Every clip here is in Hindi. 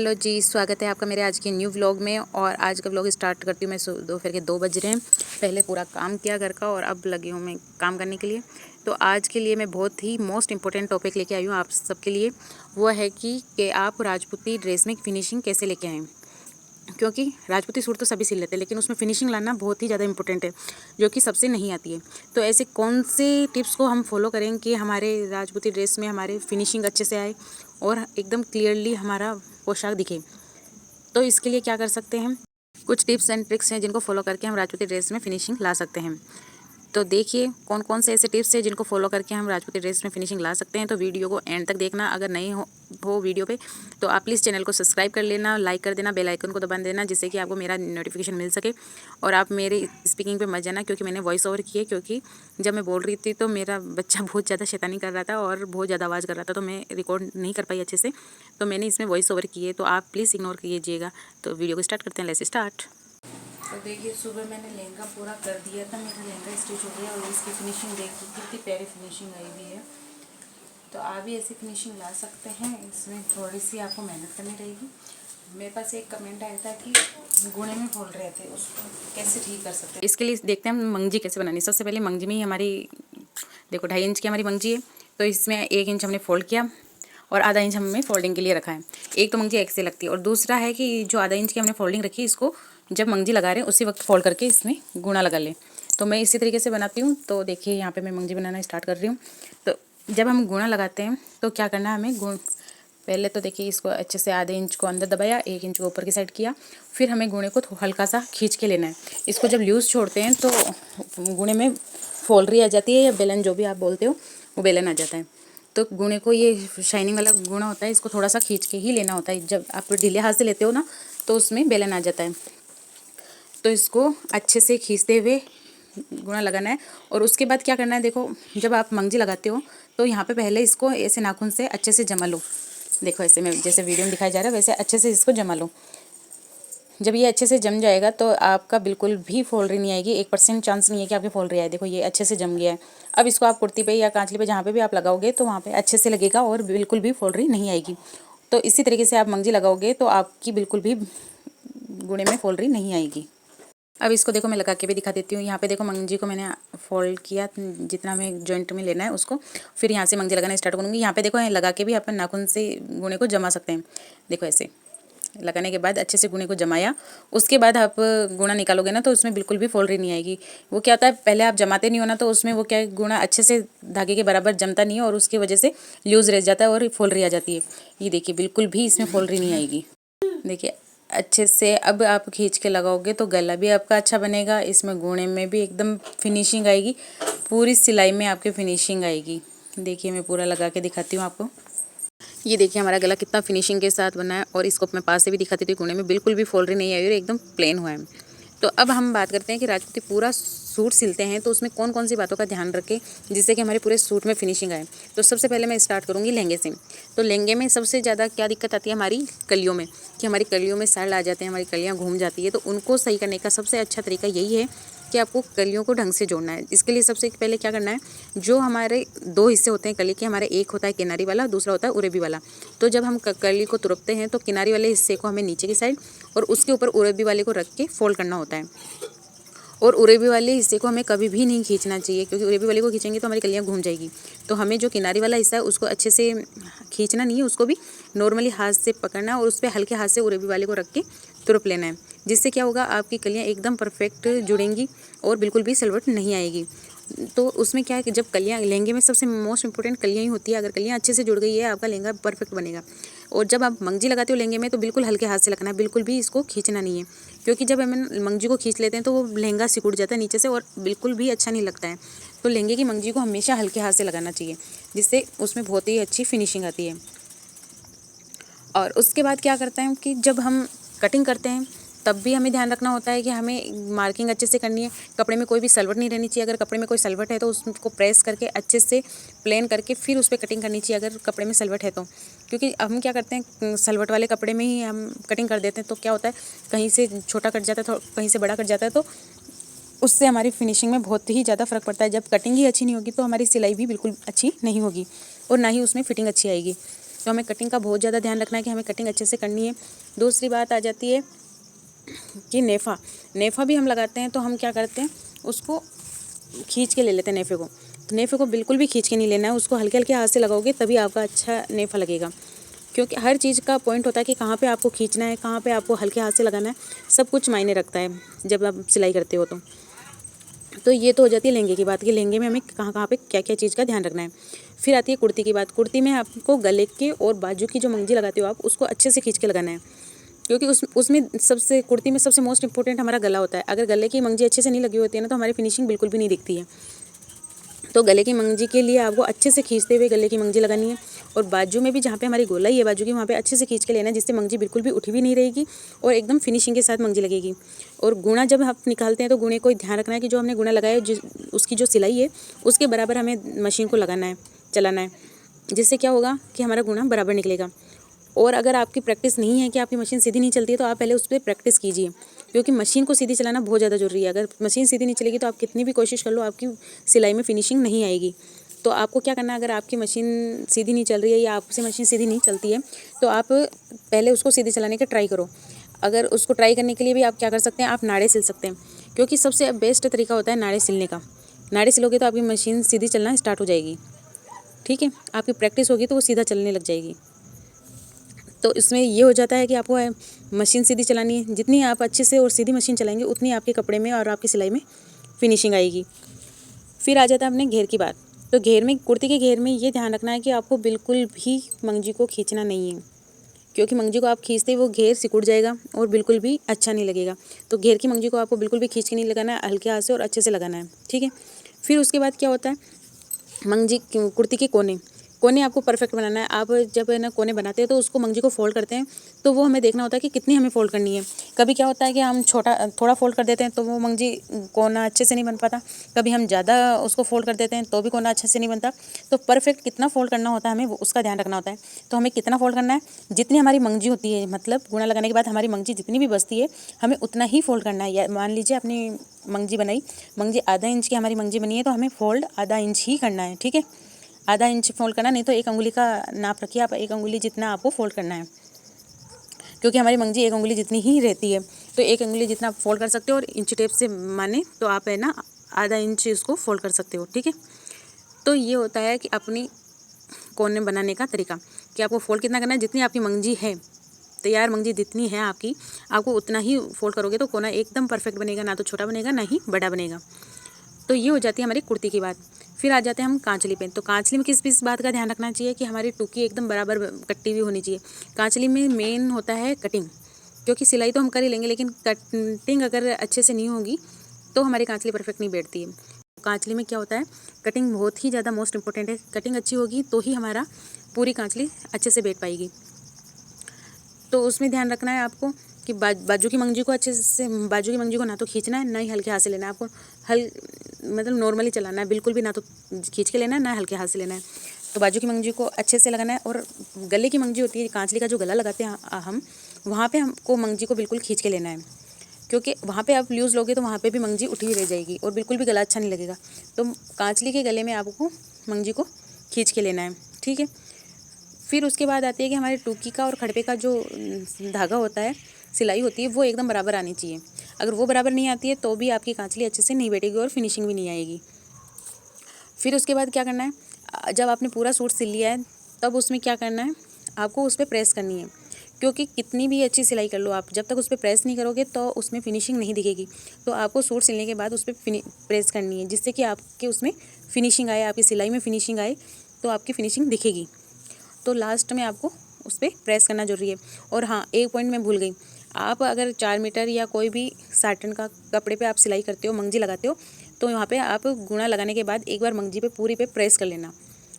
हेलो जी, स्वागत है आपका मेरे आज के न्यू व्लॉग में। और आज का व्लॉग स्टार्ट करती हूँ मैं। दोपहर के 2 बज रहे हैं। पहले पूरा काम किया घर का और अब लगी हूँ मैं काम करने के लिए। तो आज के लिए मैं बहुत ही मोस्ट इम्पोर्टेंट टॉपिक लेके आई हूँ आप सबके लिए। वो है कि आप राजपूती ड्रेस में फिनिशिंग कैसे लेके आएँ। क्योंकि राजपूती सूट तो सभी सिल लेते हैं, लेकिन उसमें फिनिशिंग लाना बहुत ही ज़्यादा इंपॉर्टेंट है, जो कि सबसे नहीं आती है। तो ऐसे कौन से टिप्स को हम फॉलो करें कि हमारे राजपूती ड्रेस में हमारे फिनिशिंग अच्छे से आए और एकदम क्लियरली हमारा पोशाक दिखे। तो इसके लिए क्या कर सकते हैं, कुछ टिप्स एंड ट्रिक्स हैं जिनको फॉलो करके हम राजपूती ड्रेस में फिनिशिंग ला सकते हैं। तो देखिए कौन कौन से ऐसे टिप्स हैं जिनको फॉलो करके हम राजपूती ड्रेस में फिनिशिंग ला सकते हैं। तो वीडियो को एंड तक देखना। अगर नहीं हो वीडियो पे तो आप प्लीज़ चैनल को सब्सक्राइब कर लेना, लाइक कर देना, बेल आइकन को दबा देना, जिससे कि आपको मेरा नोटिफिकेशन मिल सके। और आप मेरे स्पीकिंग पे मत जाना, क्योंकि मैंने वॉइस ओवर किए, क्योंकि जब मैं बोल रही थी तो मेरा बच्चा बहुत ज़्यादा शैतानी कर रहा था और बहुत ज़्यादा आवाज़ कर रहा था, तो मैं रिकॉर्ड नहीं कर पाई अच्छे से। तो मैंने इसमें वॉइस ओवर किए, तो आप प्लीज़ इग्नोर कीजिएगा। तो वीडियो को स्टार्ट करते हैं। Let's start. तो देखिए सुबह मैंने लहंगा पूरा कर दिया था, मेरा लहंगा स्टिच हो गया और इसकी फिनिशिंग देखिए कितनी प्यारी फिनिशिंग आई हुई है। तो आप भी ऐसी फिनिशिंग ला सकते हैं। इसमें थोड़ी सी आपको मेहनत करनी रहेगी। मेरे पास एक कमेंट आया था कि गुणे में फोल्ड रहे थे, उसको कैसे ठीक कर सकते हैं। इसके लिए देखते हैं हम मंगजी कैसे बनानी। सबसे पहले मंगजी में ही हमारी देखो 2.5 इंच की हमारी मंगजी है, तो इसमें 1 इंच हमने फोल्ड किया और आधा इंच हमने फोल्डिंग के लिए रखा है। एक तो मंगजी एक से लगती है और दूसरा है कि जो आधा इंच की हमने फोल्डिंग रखी है, इसको जब मंगजी लगा रहे हैं उसी वक्त फोल्ड करके इसमें गुणा लगा लें। तो मैं इसी तरीके से बनाती हूँ। तो देखिए यहाँ पे मैं मंगजी बनाना स्टार्ट कर रही हूँ। तो जब हम गुणा लगाते हैं तो क्या करना है हमें, पहले तो देखिए इसको अच्छे से आधे इंच को अंदर दबाया, 1 इंच को ऊपर की साइड किया, फिर हमें गुणे को हल्का सा खींच के लेना है। इसको जब लूज़ छोड़ते हैं तो गुणे में फोल्डरी आ जाती है, या बेलन जो भी आप बोलते हो वो बेलन आ जाता है। तो गुणे को, ये शाइनिंग वाला गुणा होता है, इसको थोड़ा सा खींच के ही लेना होता है। जब आप ढीले हाथ से लेते हो ना तो उसमें बेलन आ जाता है। तो इसको अच्छे से खींचते हुए गुणा लगाना है। और उसके बाद क्या करना है, देखो जब आप मंगजी लगाते हो तो यहाँ पे पहले इसको ऐसे नाखून से अच्छे से जमा लो। देखो ऐसे में जैसे वीडियो में दिखाया जा रहा है वैसे अच्छे से इसको जमा लो। जब ये अच्छे से जम जाएगा तो आपका बिल्कुल भी फोल्डरी नहीं आएगी। 1% चांस नहीं है कि आपकी फोल्डरी आए। देखो ये अच्छे से जम गया है। अब इसको आप कुर्ती पे या कांचली पे जहाँ पे भी आप लगाओगे तो वहाँ पे अच्छे से लगेगा और बिल्कुल भी फोल्डरी नहीं आएगी। तो इसी तरीके से आप मंगजी लगाओगे तो आपकी बिल्कुल भी गुणे में फोल्डरी नहीं आएगी। अब इसको देखो मैं लगा के भी दिखा देती हूँ। यहाँ पे देखो मंगजी को मैंने फोल्ड किया, जितना हमें जॉइंट में लेना है उसको, फिर यहाँ से मंगजी लगाना स्टार्ट करूँगी। यहाँ पे देखो लगा के भी अपन नाखून से गुणे को जमा सकते हैं। देखो ऐसे लगाने के बाद अच्छे से गुणे को जमाया, उसके बाद आप गुणा निकालोगे ना तो उसमें बिल्कुल भी फोल्डरी नहीं आएगी। वो क्या होता है, पहले आप जमाते नहीं हो ना तो उसमें वो क्या है, गुणा अच्छे से धागे के बराबर जमता नहीं है और उसकी वजह से लूज रह जाता है और फोल्डरी आ जाती है। ये देखिए बिल्कुल भी इसमें फोल्डरी नहीं आएगी। देखिए अच्छे से अब आप खींच के लगाओगे तो गला भी आपका अच्छा बनेगा, इसमें गुणे में भी एकदम फिनिशिंग आएगी, पूरी सिलाई में आपके फिनिशिंग आएगी। देखिए मैं पूरा लगा के दिखाती हूँ आपको। ये देखिए हमारा गला कितना फिनिशिंग के साथ बना है। और इसको मैं पास से भी दिखाती थी, गुणे में बिल्कुल भी फोल्डरी नहीं आई और एकदम प्लेन हुआ है। तो अब हम बात करते हैं कि राजपूती पूरा सूट सिलते हैं तो उसमें कौन कौन सी बातों का ध्यान रखें जिससे कि हमारे पूरे सूट में फिनिशिंग आए। तो सबसे पहले मैं स्टार्ट करूँगी लहंगे से। तो लहंगे में सबसे ज़्यादा क्या दिक्कत आती है हमारी कलियों में, कि हमारी कलियों में सैल आ जाते हैं, हमारी कलियाँ घूम जाती है। तो उनको सही करने का सबसे अच्छा तरीका यही है कि आपको कलियों को ढंग से जोड़ना है। इसके लिए सबसे पहले क्या करना है, जो हमारे 2 हिस्से होते हैं कली के, हमारे एक होता है किनारी वाला, दूसरा होता है उरेबी वाला। तो जब हम कली को तुरपते हैं तो किनारी वाले हिस्से को हमें नीचे की साइड और उसके ऊपर उरेबी वाले को रख के फोल्ड करना होता है। और उरेबी वाले हिस्से को हमें कभी भी नहीं खींचना चाहिए, क्योंकि उरेबी वाले को खींचेंगे तो हमारी कलियाँ घूम जाएगी। तो हमें जो किनारी वाला हिस्सा है उसको अच्छे से खींचना नहीं है, उसको भी नॉर्मली हाथ से पकड़ना है और उस पर हल्के हाथ से उरेबी वाले को रख के तुरप लेना है। जिससे क्या होगा, आपकी कलियाँ एकदम परफेक्ट जुड़ेंगी और बिल्कुल भी सिलवट नहीं आएगी। तो उसमें क्या है कि जब कलियाँ, लहंगे में सबसे मोस्ट इंपॉर्टेंट कलियाँ ही होती है। अगर कलियाँ अच्छे से जुड़ गई है आपका लहंगा परफेक्ट बनेगा। और जब आप मंगजी लगाते हो लहंगे में तो बिल्कुल हल्के हाथ से लगाना है, बिल्कुल भी इसको खींचना नहीं है। क्योंकि जब हम मंगजी को खींच लेते हैं तो वो लहंगा सिकुड़ जाता है नीचे से और बिल्कुल भी अच्छा नहीं लगता है। तो लहंगे की मंगजी को हमेशा हल्के हाथ से लगाना चाहिए, जिससे उसमें बहुत ही अच्छी फिनिशिंग आती है। और उसके बाद क्या करते हैं कि जब हम कटिंग करते हैं तब भी हमें ध्यान रखना होता है कि हमें मार्किंग अच्छे से करनी है। कपड़े में कोई भी सलवट नहीं रहनी चाहिए। अगर कपड़े में कोई सलवट है तो उसको प्रेस करके अच्छे से प्लेन करके फिर उस पर कटिंग करनी चाहिए, अगर कपड़े में सलवट है तो। क्योंकि हम क्या करते हैं, सलवट वाले कपड़े में ही हम कटिंग कर देते हैं तो क्या होता है, कहीं से छोटा कट जाता है, कहीं से बड़ा कट जाता है, तो उससे हमारी फिनिशिंग में बहुत ही ज़्यादा फ़र्क पड़ता है। जब कटिंग ही अच्छी नहीं होगी तो हमारी सिलाई भी बिल्कुल अच्छी नहीं होगी और ना ही उसमें फिटिंग अच्छी आएगी। तो हमें कटिंग का बहुत ज़्यादा ध्यान रखना है कि हमें कटिंग अच्छे से करनी है। दूसरी बात आ जाती है कि नेफ़ा भी हम लगाते हैं तो हम क्या करते हैं, उसको खींच के ले लेते हैं नेफ़े को। तो नेफ़े को बिल्कुल भी खींच के नहीं लेना है, उसको हल्के हल्के हाथ से लगाओगे तभी आपका अच्छा नेफ़ा लगेगा। क्योंकि हर चीज़ का पॉइंट होता है कि कहाँ पे आपको खींचना है, कहाँ पे आपको हल्के हाथ से लगाना है, सब कुछ मायने रखता है जब आप सिलाई करते हो। तो ये तो हो जाती है लहंगे की बात कि लहंगे में हमें कहाँ कहाँ पे क्या क्या चीज़ का ध्यान रखना है। फिर आती है कुर्ती की बात। कुर्ती में आपको गले के और बाजू की जो मंजी लगाते हो आप, उसको अच्छे से खींच के लगाना है। क्योंकि उसमें सबसे कुर्ती में सबसे मोस्ट इंपॉर्टेंट हमारा गला होता है। अगर गले की मंजी अच्छे से नहीं लगी होती है ना, तो हमारी फिनिशिंग बिल्कुल भी नहीं दिखती है। तो गले की मंजी के लिए आपको अच्छे से खींचते हुए गले की मंजी लगानी है। और बाजू में भी जहाँ पे हमारी गोलाई है बाजू की, वहाँ पे अच्छे से खींच के लेना है, जिससे मंजी बिल्कुल भी उठी भी नहीं रहेगी और एकदम फिनिशिंग के साथ मंजी लगेगी। और गुणा जब आप निकालते हैं तो गुणे को ध्यान रखना है कि जो हमने गुणा लगाया है उसकी जो सिलाई है उसके बराबर हमें मशीन को लगाना है, चलाना है, जिससे क्या होगा कि हमारा गुणा बराबर निकलेगा। और अगर आपकी प्रैक्टिस नहीं है कि आपकी मशीन सीधी नहीं चलती है, तो आप पहले उस पर प्रैक्टिस कीजिए, क्योंकि मशीन को सीधी चलाना बहुत ज़्यादा ज़रूरी है। अगर मशीन सीधी नहीं चलेगी तो आप कितनी भी कोशिश कर लो, आपकी सिलाई में फिनिशिंग नहीं आएगी। तो आपको क्या करना है, अगर आपकी मशीन सीधी नहीं चल रही है या आपसे मशीन सीधी नहीं चलती है, तो आप पहले उसको सीधी चलाने का ट्राई करो। अगर उसको ट्राई करने के लिए भी आप क्या कर सकते हैं, आप नाड़े सिल सकते हैं, क्योंकि सबसे बेस्ट तरीका होता है नाड़े सिलने का। नाड़े सिलोगे तो आपकी मशीन सीधी चलना स्टार्ट हो जाएगी। ठीक है, आपकी प्रैक्टिस होगी तो वो सीधा चलने लग जाएगी। तो इसमें ये हो जाता है कि आपको मशीन सीधी चलानी है। जितनी आप अच्छे से और सीधी मशीन चलाएंगे उतनी आपके कपड़े में और आपकी सिलाई में फिनिशिंग आएगी। फिर आ जाता है अपने घेर की बात। तो घेर में, कुर्ती के घेर में ये ध्यान रखना है कि आपको बिल्कुल भी मंजी को खींचना नहीं है, क्योंकि मंजी को आप खींचते ही वो घेर सिकुड़ जाएगा और बिल्कुल भी अच्छा नहीं लगेगा। तो घेर की मंजी को आपको बिल्कुल भी खींच के नहीं लगाना है, हल्के हाथ से और अच्छे से लगाना है। ठीक है। फिर उसके बाद क्या होता है, मंजी कुर्ती के कोने कोने आपको परफेक्ट बनाना है। आप जब है ना कोने बनाते हैं तो उसको मंजी को फोल्ड करते हैं, तो वो हमें देखना होता है कि कितनी हमें फोल्ड करनी है। कभी क्या होता है कि हम थोड़ा फोल्ड कर देते हैं तो वो मंजी कोना अच्छे से नहीं बन पाता। कभी हम ज़्यादा उसको फोल्ड कर देते हैं तो भी कोना अच्छे से नहीं बनता। तो परफेक्ट कितना फोल्ड करना होता है हमें उसका ध्यान रखना होता है। तो हमें कितना फोल्ड करना है, जितनी हमारी मंजी होती है, मतलब गुणा लगाने के बाद हमारी मंजी जितनी भी बचती है हमें उतना ही फोल्ड करना है। या मान लीजिए अपनी मंजी बनाई, मंजी आधा इंच की हमारी मंजी बनी है, तो हमें फोल्ड आधा इंच ही करना है। ठीक है, आधा इंच फोल्ड करना, नहीं तो 1 अंगुली का नाप रखिए आप, 1 अंगुली जितना आपको फोल्ड करना है, क्योंकि हमारी मंजी 1 अंगुली जितनी ही रहती है। तो 1 अंगुली जितना आप फोल्ड कर सकते हो, और इंच टेप से माने तो आप है ना आधा इंच इसको फोल्ड कर सकते हो। ठीक है, तो ये होता है कि अपनी कोने बनाने का तरीका, कि आपको फोल्ड कितना करना है, जितनी आपकी मंजी है, तैयार मंजी जितनी है आपकी, आपको उतना ही फोल्ड करोगे तो कोना एकदम परफेक्ट बनेगा, ना तो छोटा बनेगा ना ही बड़ा बनेगा। तो ये हो जाती है हमारी कुर्ती की बात। फिर आ जाते हैं हम कांचली पे। तो कांचली में किस बात का ध्यान रखना चाहिए कि हमारी टुकी एकदम बराबर कट्टी हुई होनी चाहिए। कांचली में मेन होता है कटिंग, क्योंकि सिलाई तो हम कर ही लेंगे, लेकिन कटिंग अगर अच्छे से नहीं होगी तो हमारी कांचली परफेक्ट नहीं बैठती है। कांचली में क्या होता है, कटिंग बहुत ही ज़्यादा मोस्ट इंपॉर्टेंट है। कटिंग अच्छी होगी तो ही हमारा पूरी कांचली अच्छे से बैठ पाएगी। तो उसमें ध्यान रखना है आपको कि बाजू की मंजी को अच्छे से, बाजू की मंजी को ना तो खींचना है ना ही हल्के हाथ से लेना है। आपको मतलब नॉर्मली चलाना है, बिल्कुल भी ना तो खींच के लेना है ना हल्के हाथ से लेना है। तो बाजू की मंजी को अच्छे से लगाना है। और गले की मंजी होती है, कांचली का जो गला लगाते हैं हम, वहाँ पे हमको मंजी को बिल्कुल खींच के लेना है, क्योंकि वहाँ पे आप लूज़ लोगे तो वहाँ पे भी मंजी उठी हुई रह जाएगी और बिल्कुल भी गला अच्छा नहीं लगेगा। तो कांचली के गले में आपको मंजी को खींच के लेना है। ठीक है। फिर उसके बाद आती है कि हमारे टूकी का और खड़पे का जो धागा होता है, सिलाई होती है, वो एकदम बराबर आनी चाहिए। अगर वो बराबर नहीं आती है तो भी आपकी कांचली अच्छे से नहीं बैठेगी और फिनिशिंग भी नहीं आएगी। फिर उसके बाद क्या करना है, जब आपने पूरा सूट सिल लिया है तब उसमें क्या करना है, आपको उस पर प्रेस करनी है। क्योंकि कितनी भी अच्छी सिलाई कर लो आप, जब तक उस पर प्रेस नहीं करोगे तो उसमें फिनिशिंग नहीं दिखेगी। तो आपको सूट सिलने के बाद उस पर प्रेस करनी है, जिससे कि आपके उसमें फिनिशिंग आए, आपकी सिलाई में फिनिशिंग आए, तो आपकी फिनिशिंग दिखेगी। तो लास्ट में आपको उस पर प्रेस करना जरूरी है। और हाँ, एक पॉइंट मैं भूल गई, आप अगर 4 मीटर या कोई भी साटन का कपड़े पे आप सिलाई करते हो, मंजी लगाते हो, तो यहाँ पे आप गुणा लगाने के बाद एक बार मंजी पे पूरी पे प्रेस कर लेना।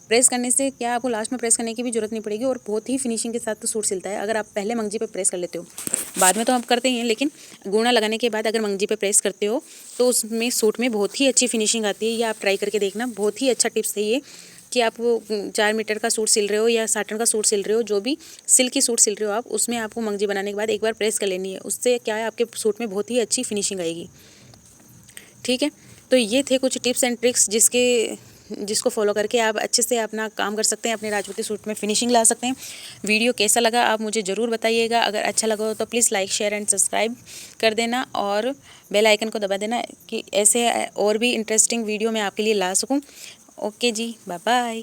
प्रेस करने से क्या, आपको लास्ट में प्रेस करने की भी जरूरत नहीं पड़ेगी और बहुत ही फिनिशिंग के साथ तो सूट सिलता है अगर आप पहले मंजी पे प्रेस कर लेते हो। बाद में तो आप करते ही हैं, लेकिन गुणा लगाने के बाद अगर मंजी पे प्रेस करते हो तो उसमें सूट में बहुत ही अच्छी फिनिशिंग आती है। ये आप ट्राई करके देखना, बहुत ही अच्छा टिप्स है ये, कि आप 4 मीटर का सूट सिल रहे हो या साटन का सूट सिल रहे हो, जो भी सिल्क की सूट सिल रहे हो आप, उसमें आपको मंजी बनाने के बाद एक बार प्रेस कर लेनी है। उससे क्या है, आपके सूट में बहुत ही अच्छी फिनिशिंग आएगी। ठीक है, तो ये थे कुछ टिप्स एंड ट्रिक्स जिसके जिसको फॉलो करके आप अच्छे से अपना काम कर सकते हैं, अपने राजपूती सूट में फिनिशिंग ला सकते हैं। वीडियो कैसा लगा आप मुझे ज़रूर बताइएगा। अगर अच्छा लगा हो तो please like share and subscribe कर देना और बेल आइकन को दबा देना कि ऐसे और भी इंटरेस्टिंग वीडियो मैं आपके लिए ला सकूँ। ओके जी, बाय बाय।